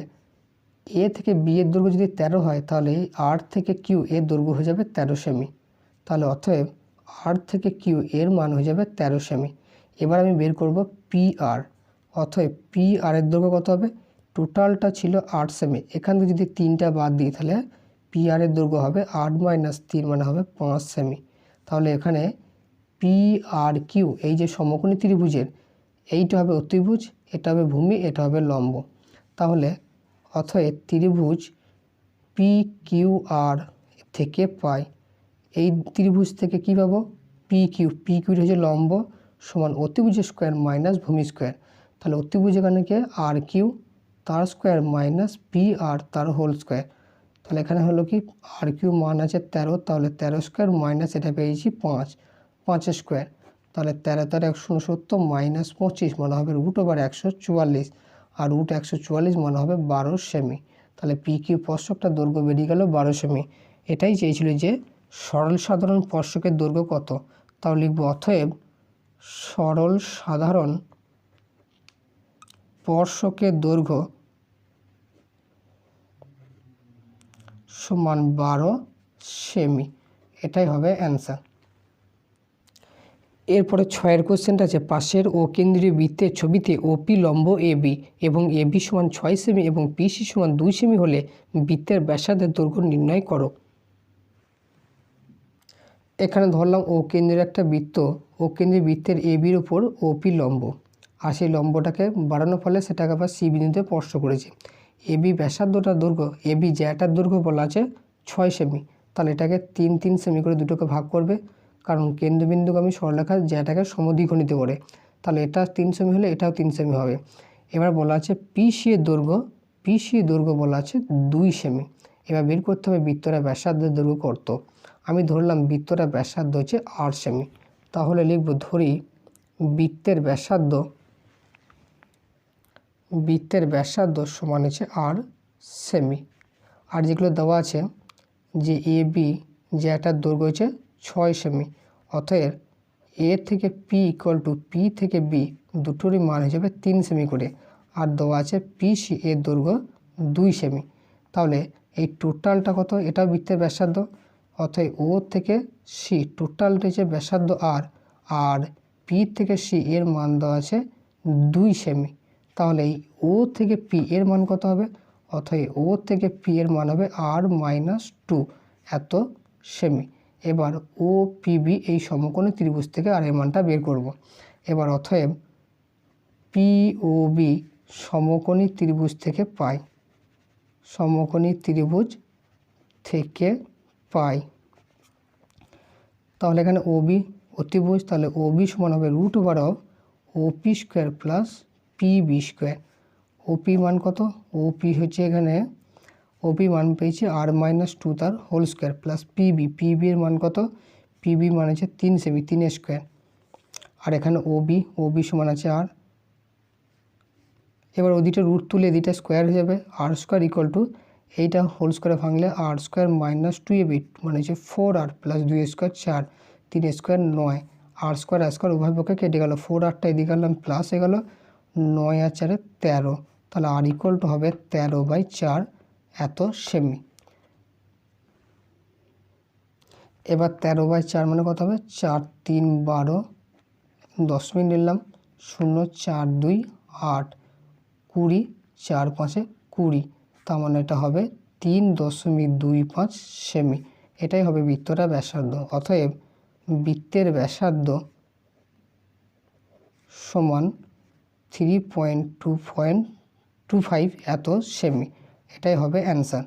এ থেকে বি এর দৈর্ঘ্য যদি 13 হয়, তাহলে আর থেকে কিউ এর দৈর্ঘ্য হয়ে যাবে 13 সেমি। তাহলে অতএব আর থেকে কিউ এর মান হয়ে যাবে 13 সেমি। এবার আমি বের করব পি আর। অতএব পি আর এর দৈর্ঘ্য কত হবে, টোটালটা ছিল 8 সেমি, এখান থেকে যদি 3টা বাদ দিই তাহলে পি আর এর দৈর্ঘ্য হবে 8 মাইনাস 3 মানে হবে 5 সেমি। তাহলে এখানে পি আর কিউ এই যে সমকোণী ত্রিভুজের এইটা হবে অতিভুজ, এটা হবে ভূমি, এটা হবে লম্ব। তাহলে অতএব ত্রিভুজ পি কিউ আর থেকে পাই, এই ত্রিভুজ থেকে কী পাবো, পি কিউ হচ্ছে লম্ব সমান অতিভুজের স্কোয়ার মাইনাস ভূমি স্কোয়ার। তাহলে অতিভুজ এখানে কে আর কিউ তার স্কোয়ার মাইনাস পি আর তার হোল স্কোয়ার। তাহলে এখানে হলো কি আর কিউ মান আছে 13, তাহলে 13 স্কোয়ার মাইনাস এটা পেয়েছি 5 স্কোয়ার। তাহলে 13 13 169 মাইনাস 25 মানে হবে √144, আর √144 মানে হবে 12 সেমি। তাহলে পি কিউ স্পর্শকটার দৈর্ঘ্য বেরিয়ে গেল 12 সেমি। এটাই চেয়েছিল যে সরল সাধারণ স্পর্শকের দৈর্ঘ্য কত। তাও লিখব অতএব সরল সাধারণ স্পর্শকের দৈর্ঘ্য সমান 12 সেমি। এটাই হবে অ্যান্সার। এরপরে 6 কোশ্চেনটা আছে, পাশের ও কেন্দ্রীয় বৃত্তের ছবিতে ওপি লম্ব এ বি এবং এ বি সমান 6 সেমি এবং পিসি সমান 2 সেমি হলে বৃত্তের ব্যাসার্ধের দৈর্ঘ্য নির্ণয় করো। এখানে ধরলাম ও কেন্দ্রের একটা বৃত্ত, ও কেন্দ্রীয় বৃত্তের এ বির ওপর ওপি লম্ব, আর সেই লম্বটাকে বাড়ানোর ফলে সেটাকে আবার সি বিন্দুতে স্পর্শ করেছে। এ বি ব্যাসার্ধটার দৈর্ঘ্য, এ বি জ্যাটার দৈর্ঘ্য বলা আছে 6 সেমি। তাহলে এটাকে 3 3 সেমি করে দুটোকে ভাগ করবে, কারণ কেন্দ্রবিন্দুগামী সরলরেখা জ্যাটাকে সমদ্বিখণ্ডিত করে। তাহলে এটা 3 সেমি হলে এটাও 3 সেমি হবে। এবার বলা আছে পিসি এর দৈর্ঘ্য বলা আছে 2 সেমি। এবার বের করতে হবে বৃত্তটা ব্যাসার্ধের দৈর্ঘ্য কত। আমি ধরলাম বৃত্তটা ব্যাসার্ধ হচ্ছে 8 সেমি। তাহলে লিখব ধরি বৃত্তের ব্যাসার্ধ সমান হচ্ছে 8 সেমি। আর যেগুলো দেওয়া আছে যে এ বি জ্যাটার দৈর্ঘ্য হচ্ছে 6 সেমি, অতএব এ থেকে পি ইকুয়াল টু পি থেকে বি দুটোরই মান হিসেবে 3 সেমি করে, আর দেওয়া আছে পিসি এর দৈর্ঘ্য 2 সেমি। তাহলে এই টোটালটা কত? এটাও বৃত্তের ব্যাসার্ধ, অতএব ও থেকে সি টোটালটা হচ্ছে ব্যাসার্ধ আর পি থেকে সি এর মান দেওয়া আছে 2 সেমি। তাহলে এই ও থেকে পি এর মান কত হবে? অতএব ও থেকে পি এর মান হবে r-2 এত সেমি। এবার ও পিবি এই সমকোণী ত্রিভুজ থেকে আর এর মানটা বের করব। এবার অতএব পিওবি সমকোণী ত্রিভুজ থেকে পাই, সমকোণী ত্রিভুজ থেকে পাই। তাহলে এখানে ওবি অতিভুজ, তাহলে ওবি সমান হবে √/, OP square plus PB square. OP মান কত? ওপি হচ্ছে এখানে ওপি মান পেয়েছি r-2 তার হোল স্কোয়ার প্লাস পিবি এর মান কত? পিবি মান হচ্ছে 3 সেমি, 3 স্কোয়ার। আর এখানে ওবি সমান আছে আর। এবার ওদিকে রুট তুলে এদিকে স্কোয়ার হয়ে যাবে, r² ইকুয়াল টু এইটা হোল স্কোয়ারে ভাঙলে r² - 2ab মানে হচ্ছে 4r plus 2 square 4, 3 square 9, r² উভয় পক্ষে কেটে গেল, 4rটা এদিকে গেলাম প্লাস হয়ে গেল, 9 আর 4 13, তাহলে r ইকুয়াল টু হবে 13/4 এত সেমি। এবার 13/4 মানে কত হবে? 4 3 12, 10 মিনিট নিলাম, 0 4 2 8, 20, 4 5 20, তার মানে এটা হবে 3.25 সেমি। এটাই হবে বৃত্তটার ব্যাসার্ধ। অতএব বৃত্তের ব্যাসার্ধ সমান 3.25 এত সেমি। এটাই হবে অ্যান্সার।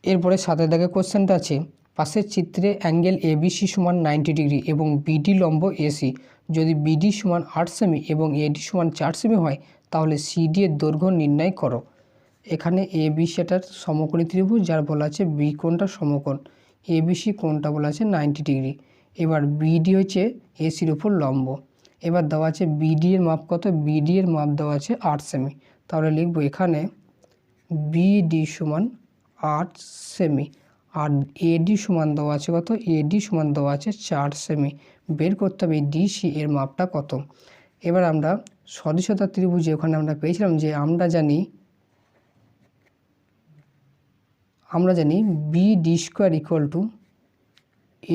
এরপরে 7 দাগে কোশ্চেনটা আছে, পাশের চিত্রে অ্যাঙ্গেল এবিসি সমান 90 ডিগ্রি এবং বিডি লম্ব এসি। যদি বিডি সমান 8 সেমি এবং এডি সমান 4 সেমি হয় তাহলে সিডি এর দৈর্ঘ্য নির্ণয় করো। এখানে এবিসি এটার সমকোণী ত্রিভুজ, যার বলা আছে বি কোণটা সমকোণ, এবিসি কোণটা বলা আছে 90 ডিগ্রি। এবার বিডি হচ্ছে এসির উপর লম্ব। এবার দেওয়া আছে বিডি এর মাপ কত? বিডি এর মাপ দেওয়া আছে 8 সেমি। তাহলে লিখব এখানে বিডি সমান 8 সেমি আর এডি সমান দেওয়া আছে কত? এডি সমান দেওয়া আছে 4 সেমি। বের করতে হবে ডিসি এর মাপটা কত। এবার আমরা সদৃশতা ত্রিভুজে ওখানে আমরা পেয়েছিলাম যে আমরা জানি BD² equal to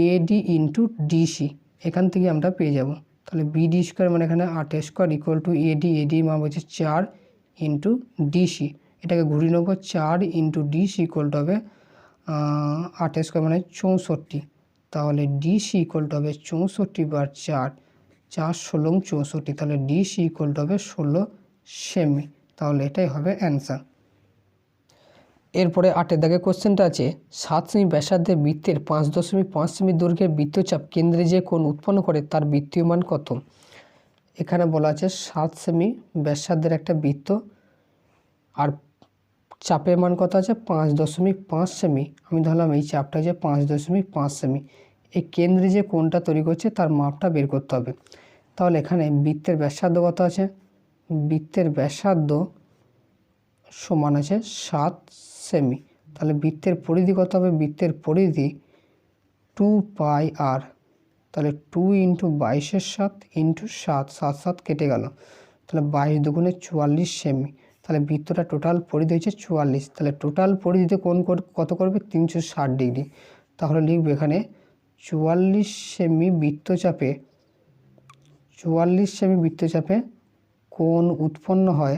eddy into DC, এখান থেকে আমরা পেয়ে যাব। তাহলে BD² মানে এখানে 8² ইকুয়াল টু এডি মাপ হচ্ছে 4 ইন্টু ডিসি, এটাকে ঘুরিয়ে নেব, 4 ইন্টু ডিসি ইকুয়াল টু হবে 8² মানে 64, তাহলে ডিসি ইকুয়াল টু হবে 64/4, 4 16 64, তাহলে ডিসি ইকুয়াল টু হবে 16 সেমি। তাহলে এটাই হবে অ্যান্সার। এরপরে 8 দাগে কোশ্চেনটা আছে, 7 সেমি ব্যাসার্ধের বৃত্তের 5.5 সেমি দৈর্ঘ্যের বৃত্তচাপ কেন্দ্রে যে কোণ উৎপন্ন করে তার বৃত্তীয় মান কত। এখানে বলা আছে 7 সেমি ব্যাসার্ধের একটা বৃত্ত আর চাপের মান কত আছে? 5.5 সেমি। আমি ধরলাম এই চাপটা যে 5.5 সেমি। এই কেন্দ্রে যে কোণটা তৈরি করছে তার মাপটা বের করতে হবে। তাহলে এখানে বৃত্তের ব্যাসার্ধ কত আছে? বৃত্তের ব্যাসার্ধ সমান আছে 7 সেমি। তাহলে বৃত্তের পরিধি কত হবে? বৃত্তের পরিধি 2πr, তাহলে 2 ইন্টু 22 7 ইন্টু 7, 7 7 কেটে গেল, তাহলে 22 দুগুণে 44 সেমি। তাহলে বৃত্তটা টোটাল পরিধি হচ্ছে 44, তাহলে টোটাল পরিধিতে কোণ কত করবে? 360 ডিগ্রি। তাহলে লিখব এখানে 44 সেমি বৃত্তচাপে কোণ উৎপন্ন হয়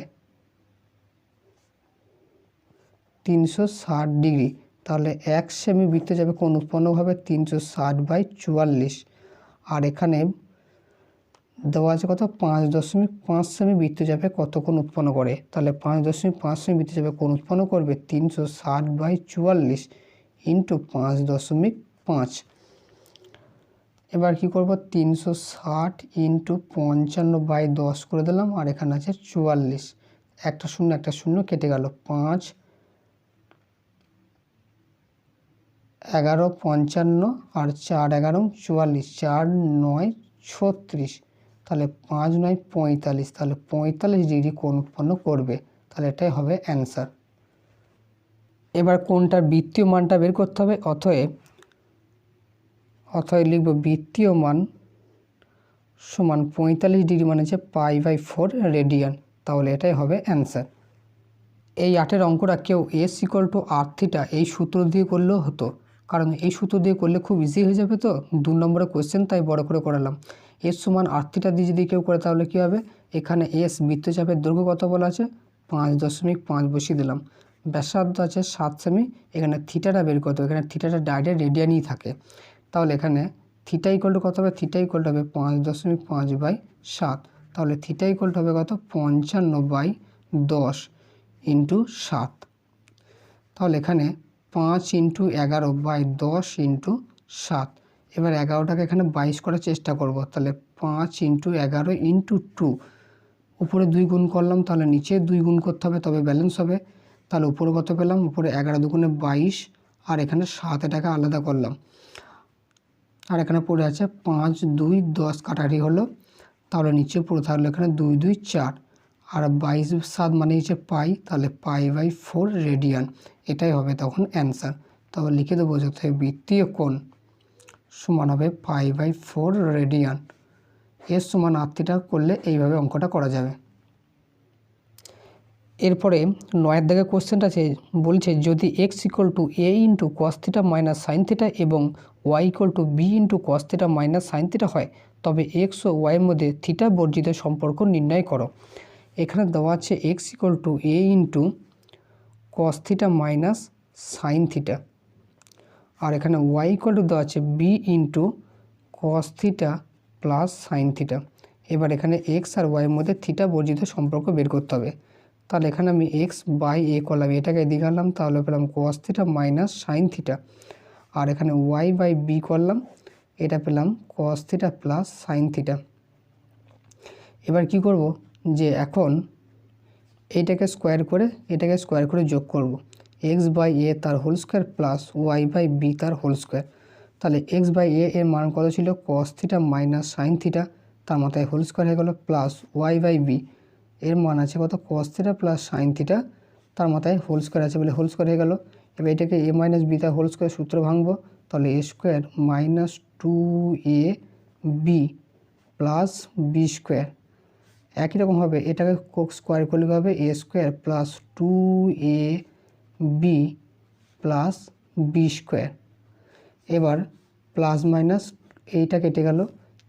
360 ডিগ্রি। তাহলে 1 সেমি বৃত্তচাপে কোণ উৎপন্ন হবে 360/44, আর এখানে দেওয়া আছে কত? 5.5 সেমি বৃত্তচাপে কত কোণ উৎপন্ন করে। তাহলে 5.5 সেমি বৃত্তচাপে কোণ উৎপন্ন করবে 360/44 ইন্টু 5.5। এবার কি করব? 360 ইন্টু 55/10 করে দিলাম, আর এখানে আছে 44, একটা শূন্য কেটে গেল, 5 11 55 আর 4 11 44, 4 9 36, তাহলে 5 9 45, তাহলে 45 ডিগ্রি কোণ উৎপন্ন করবে। তাহলে এটাই হবে অ্যান্সার। এবার কোণটার বৃত্তীয় মানটা বের করতে হবে। অথবা লিখব বৃত্তীয় মান সমান 45 ডিগ্রি মানে হচ্ছে π/4 রেডিয়ান। তাহলে এটাই হবে অ্যান্সার। এই 8-এর অঙ্কটা কেউ s=r θ এই সূত্র দিয়ে করলেও হতো, কারণ এই সূত্র দিয়ে করলে খুব ইজি হয়ে যাবে। তো 2 নম্বরের কোয়েশ্চেন, তাই বড় করে করালাম। s=r θ দিয়ে যদি কেউ করে তাহলে কী হবে, এখানে s বৃত্তচাপের দৈর্ঘ্য কত বলা আছে 5.5 বসিয়ে দিলাম, ব্যাসার্ধ আছে 7 সেমি, এখানে থিটাটা বের করতে হবে, এখানে থিটাটা ডাইরেক্ট রেডিয়ানই থাকে। তাহলে এখানে থিটা ইকুয়াল টু কত হবে, থিটা ইকুয়াল টু হবে 5.5/7, তাহলে থিটা ইকুয়াল টু হবে কত 55/10 ইন্টু 7। তাহলে এখানে 5 × 11/10 ইন্টু 7। এবার 11টাকে এখানে 22 করার চেষ্টা করব। তাহলে 5 × 11 ইন্টু 2, উপরে 2 গুণ করলাম, তাহলে নিচে 2 গুণ করতে হবে, তবে ব্যালেন্স হবে। তাহলে উপরে কত পেলাম, উপরে 11 দুগুণে 22, আর এখানে 7, এটাকে আলাদা করলাম। আর এখানে পড়ে আছে 5, 2, 10 কাটারি হলো, তাহলে নিচে পড়ে থাকলো এখানে 2, 2, 4, আর 22/7 মানে হচ্ছে পাই, তাহলে π/4 রেডিয়ান। এটাই হবে তখন অ্যান্সার। তাহলে লিখে দেবো যাতে বৃত্তীয় কোণ সমান হবে π/4 রেডিয়ান। s=r θ করলে এইভাবে অঙ্কটা করা যাবে। এরপরে 9-এর দিকে কোশ্চেনটা আছে, বলছে যদি x = a × cos θ - sin θ এবং y = b × cos θ - sin θ হয়, তবে x ও y এর মধ্যে থিটা বর্জিত সম্পর্ক নির্ণয় করো। এখানে দেওয়া আছে x = a × cos θ - sin θ, আর এখানে y = দেওয়া আছে b × cos θ + sin θ। এবার এখানে x আর y এর মধ্যে থিটা বর্জিত সম্পর্ক বের করতে হবে। তাহলে এখানে আমি x/a করলাম, এটাকে এদিকে আনলাম, তাহলে পেলাম cos θ - sin θ, আর এখানে y/b করলাম, এটা পেলাম cos θ + sin θ। এবার কি করব, যে এখন এইটাকে স্কোয়ার করে এটাকে স্কোয়ার করে যোগ করব, x/a তার হোল স্কোয়ার প্লাস y/b তার হোল স্কোয়ার। তাহলে x/a এর মান কত ছিল cos θ - sin θ, তার মাথায় হোল স্কোয়ার হয়ে গেল, প্লাস y/b এর মান আছে কত cos θ + sin θ, তার মাথায় হোল স্কোয়ার আছে বলে হোল স্কোয়ার হয়ে গেল। এবার এটাকে a - b তার হোল স্কোয়ার সূত্র ভাঙবো, তাহলে a² - 2ab প্লাস b²। একই রকমভাবে এটাকে স্কোয়ার করলে হবে a² + 2ab প্লাস b²। এবার প্লাস মাইনাস এইটা কেটে গেল।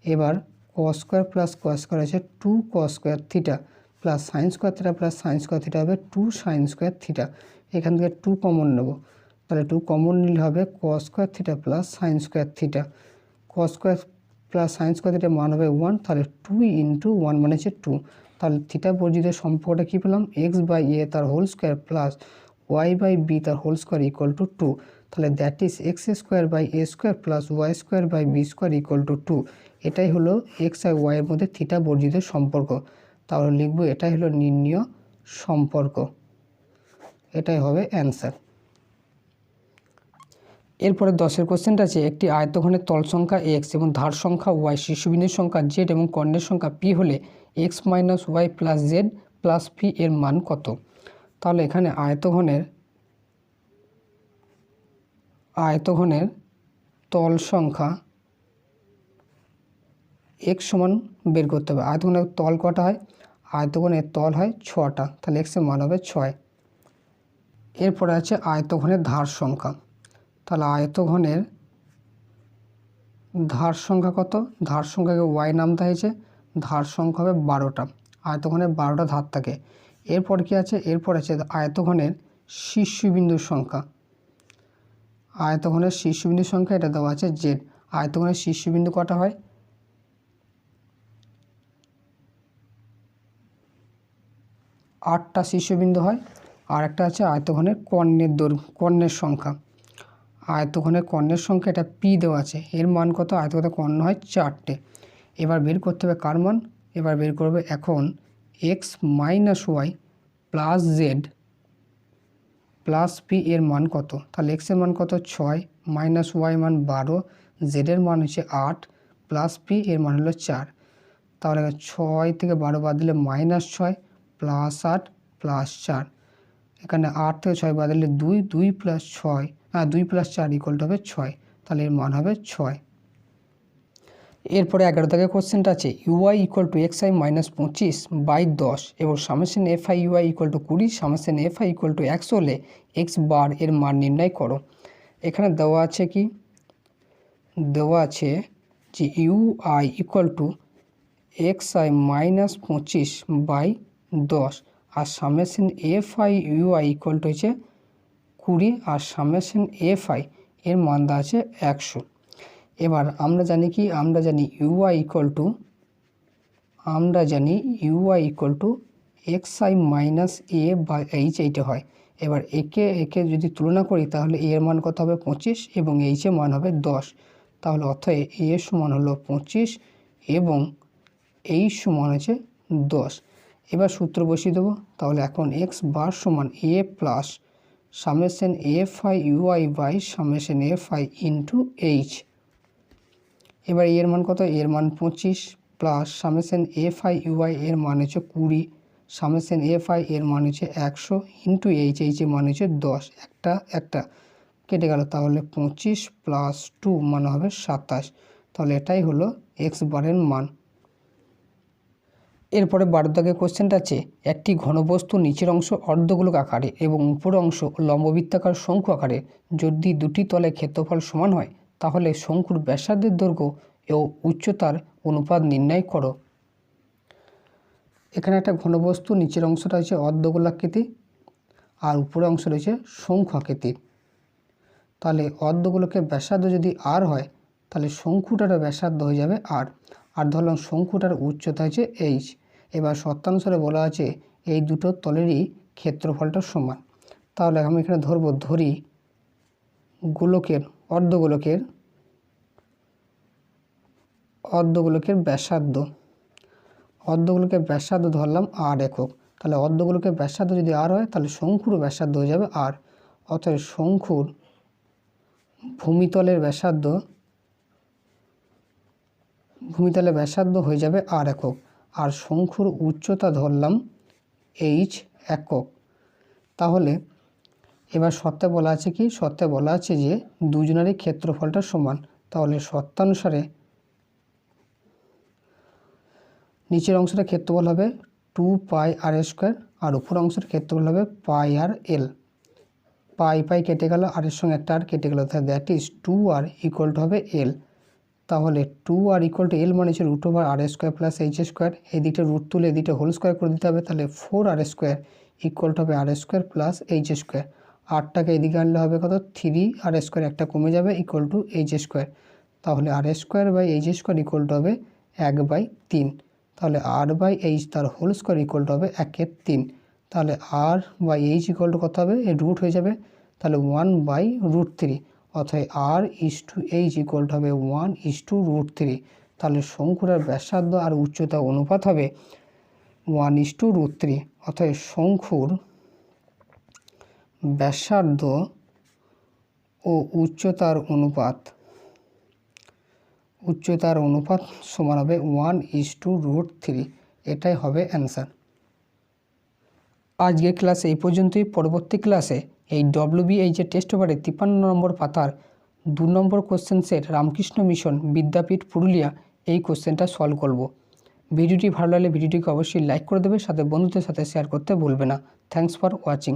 এবার cos² + cos² আছে 2cos² θ plus sin² θ plus sin² θ হবে 2sin² θ। এখান থেকে 2 কমন নেব, তাহলে 2 কমন নিলে হবে cos² θ plus sin² θ। cos² plus sin² θ মান হবে 1, তাহলে 2 × 1 মানে হচ্ছে 2। তাহলে থিটা বর্জিত সম্পর্কটা কী পেলাম, x/a তার হোল স্কোয়ার প্লাস y/b তার হোল স্কোয়ার ইকুয়াল টু 2। তাহলে that is x² + a² plus y² = b² = 2। এটাই হলো x আর y এর মধ্যে থিটা বর্জিত সম্পর্ক। তাহলে লিখব এটাই হলো নির্ণীয় সম্পর্ক, এটাই হবে অ্যান্সার। এরপরে 10-এর কোশ্চেনটা আছে, একটি আয়তঘনের তল সংখ্যা x এবং ধার সংখ্যা y, শীর্ষবিন্দুর সংখ্যা z এবং কর্ণের সংখ্যা p হলে x - y + z + p এর মান কত? তাহলে এখানে আয়তঘনের তল সংখ্যা x সমান বের করতে হবে। আয়তঘনের তল কটা হয়, আয়তঘনের তল হয় 6টা, তাহলে x এর মান হবে 6। এরপরে আছে আয়তঘনের ধার সংখ্যা, তাহলে আয়তঘনের ধার সংখ্যা কত, ধার সংখ্যাকে y নাম দেওয়া হয়েছে, ধার সংখ্যা হবে 12টা, আয়তঘনের 12টা ধার থাকে। এরপর কি আছে, এরপর আছে আয়তঘনের শীর্ষবিন্দুর সংখ্যা, আয়তঘনের শীর্ষবিন্দুর সংখ্যা এটা দেওয়া আছে z। আয়তঘনের শীর্ষবিন্দু কটা হয়, 8টা শীর্ষবিন্দু হয়। আর একটা আছে আয়তঘনের কর্ণের সংখ্যা, আয়তঘনের কর্ণের সংখ্যা এটা p দেওয়া আছে, এর মান কত, আয়তঘনের কর্ণ হয় 4টে। এবার বের করতে হবে কার মান, এবার বের করবে এখন x - y plus z plus p এর মান কত। তাহলে x এর মান কত 6, মাইনাস y মান 12, z এর মান হচ্ছে 8, প্লাস p এর মান হলো 4। তাহলে 6 থেকে 12 বাদ দিলে -6 প্লাস 8 প্লাস 4, এখানে 8 থেকে 6 বাদ দিলে 2, 2 + 4 = হবে 6, তাহলে এর মান হবে 6। এরপরে 11 দাগের কোশ্চেনটা আছে UI equal to X I minus 25/10 এবং summation F I UI equal to 20 summation F I equal to 100 হলে এক্স বার এর মান নির্ণয় করো। এখানে দেওয়া আছে কি, দেওয়া আছে যে UI equal to X I minus 25/10 আর summation F I UI equal to হচ্ছে 20 আর সামেশন এফ আই এর মান দেওয়া আছে 100। এবার আমরা জানি কি, আমরা জানি UI equal to X I minus A by H এইটা হয়। এবার একে যদি তুলনা করি তাহলে এর মান কত হবে 25 এবং এইচের মান হবে 10। তাহলে অর্থাৎ এ সমান হলো 25 এবং এইচ সমান হচ্ছে 10। এবার সূত্র বসিয়ে দেবো। তাহলে এখন এক্স বার সমান A plus summation F I u i by summation F i into h. এবার এর মান কত, এর মান 25 plus summation F I u i এর মান হচ্ছে 20 সামেশন এফ আই এর মান হচ্ছে 100 ইন্টু এইচের মান হচ্ছে 10। একটা কেটে গেল, তাহলে 25 প্লাস 2 মান হবে 27। তাহলে এটাই হলো এক্স বারের মান। এরপরে 12 দাগের কোশ্চেনটা আছে একটি ঘনবস্তু নিচের অংশ অর্ধগোলক আকারে এবং উপর অংশ লম্ববৃত্তাকার শঙ্কু আকারে যদি দুটি তলে ক্ষেত্রফল সমান হয় তাহলে শঙ্কুর ব্যাসার্ধের দৈর্ঘ্য ও উচ্চতার অনুপাত নির্ণয় করো। এখানে একটা ঘনবস্তু নিচের অংশটা হচ্ছে অর্ধগোলাকৃতি আর উপরের অংশ রয়েছে শঙ্কু আকৃতির। তাহলে অর্ধগোলকের ব্যাসার্ধ যদি আর হয় তাহলে শঙ্কুটার ব্যাসার্ধ হয়ে যাবে আর ধরলাম শঙ্কুটার উচ্চতা হচ্ছে এইচ। এবার শর্তানুসারে বলা আছে এই দুটো তলেরই ক্ষেত্রফলটা সমান। তাহলে আমি এখানে ধরি অর্ধগোলকের ব্যাসার্ধ ধরলাম আর একক। তাহলে অর্ধগোলকের ব্যাসার্ধ যদি আর হয় তাহলে শঙ্কুর ব্যাসার্ধ হয়ে যাবে আর। অর্থাৎ শঙ্কুর ভূমিতলের ব্যাসার্ধ হয়ে যাবে আর একক আর শঙ্কুর উচ্চতা ধরলাম এইচ একক। তাহলে এবার শর্তে বলা আছে কি, শর্তে বলা আছে যে দুজনেরই ক্ষেত্রফলটা সমান। তাহলে শর্তানুসারে নিচের অংশের ক্ষেত্রফল হবে 2πr² আর উপর অংশের ক্ষেত্রফল হবে πr/l। পাই কেটে গেল, আর এর সঙ্গে একটা আর কেটে গেল, তাহলে that is 2r equal to হবে l। তাহলে 2r ইকুয়াল টু l মানে হচ্ছে √r² প্লাস h²। এই দিকটা রুট তুলে এই দিকটা হোল স্কোয়ার করে দিতে হবে। তাহলে 4r² ইকুয়াল টু হবে r² প্লাস h²। আরটাকে এদিকে আনলে হবে কত, 3r², একটা কমে যাবে ইকুয়াল টু h²। তাহলে r²/h² ইকুয়াল টু হবে 1/3। তাহলে r/h তার হোল স্কোয়ার ইকুয়াল টু হবে 1/3। তাহলে r/h ইকুয়াল টু কত হবে, এই রুট হয়ে যাবে, তাহলে 1/√3। অর্থাৎ r/h ইকুয়াল টু হবে 1/√3। তাহলে শঙ্কুটার ব্যাসার্ধ আর উচ্চতা অনুপাত হবে 1/√3। অর্থাৎ শঙ্কুর ব্যাসার্ধ ও উচ্চতার অনুপাত সমান হবে 1/√3। এটাই হবে অ্যান্সার। আজকের ক্লাসে এই পর্যন্তই। পরবর্তী ক্লাসে এই WBH টেস্ট পেপারে 53 নম্বর পাতার 2 নম্বর কোশ্চেন সেট রামকৃষ্ণ মিশন বিদ্যাপীঠ পুরুলিয়া এই কোশ্চেনটা সলভ করব। ভিডিওটি ভালো লাগলে ভিডিওটিকে অবশ্যই লাইক করে দেবে, সাথে বন্ধুদের সাথে শেয়ার করতে ভুলবে না। Thanks for watching.